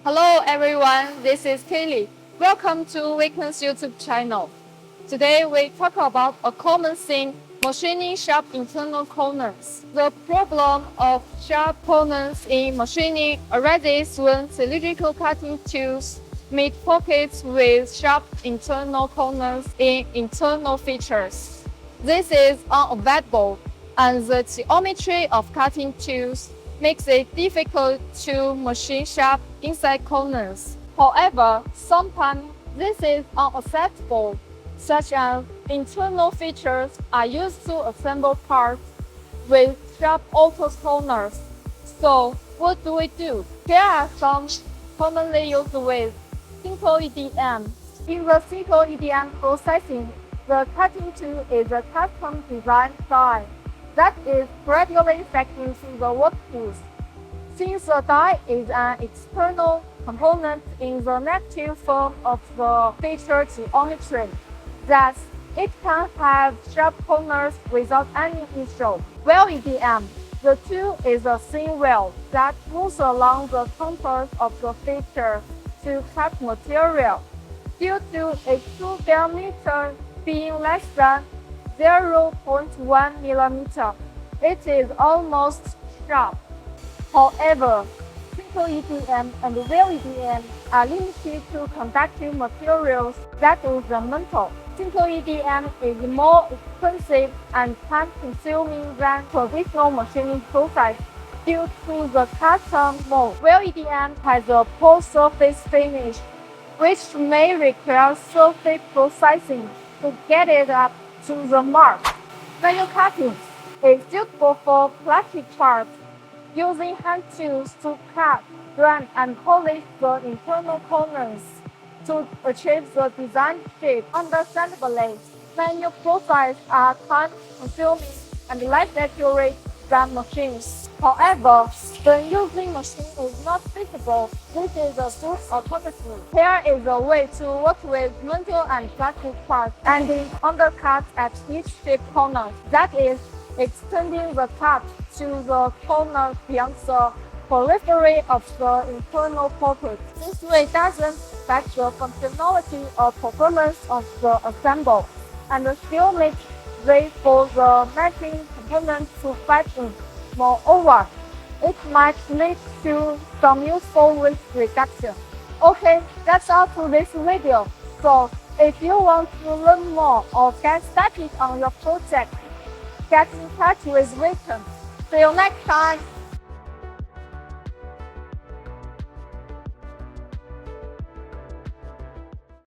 Hello everyone, this is Caylee. Welcome to WayKen's YouTube channel. Today we talk about a common thing, machining sharp internal corners. The problem of sharp corners in machining arises when cylindrical cutting tools meet pockets with sharp internal corners in internal features. This is unavoidable, and the geometry of cutting tools makes it difficult to machine sharp inside corners. However, sometimes this is unacceptable, such as internal features are used to assemble parts with sharp outer corners. So, what do we do? Here are some commonly used ways. Simple EDM. In the simple EDM processing, the cutting tool is a custom designed die that is gradually fed into the workpiece. Since the die is an external component in the negative form of the feature geometry, thus it can have sharp corners without any issue. Wheel EDM. The tool is a thin wheel that moves along the contours of the feature to cut material. Due to its true diameter being less than 0.1 mm, it is almost sharp. However, simple EDM and wheel EDM are limited to conductive materials that is the metal. Simple EDM is more expensive and time-consuming than traditional machining process due to the custom mold. Wheel EDM has a poor surface finish, which may require surface processing to get it up to the mark. Manual cutting is suitable for plastic parts, using hand tools to cut, grind, and polish the internal corners to achieve the design shape. Understandably, manual processes are time-consuming and less accurate than machines. However, when using machine is not feasible, this is a good alternative. Here is a way to work with metal and plastic parts and undercuts at each shape corner. That is, extending the cut to the corner beyond the periphery of the internal pocket. This way doesn't affect the functionality or performance of the assembly, and still makes way for the matching components to fit in. Moreover, it might lead to some useful risk reduction. Okay, that's all for this video. So, if you want to learn more or get started on your project, get in touch with WayKen. See you next time!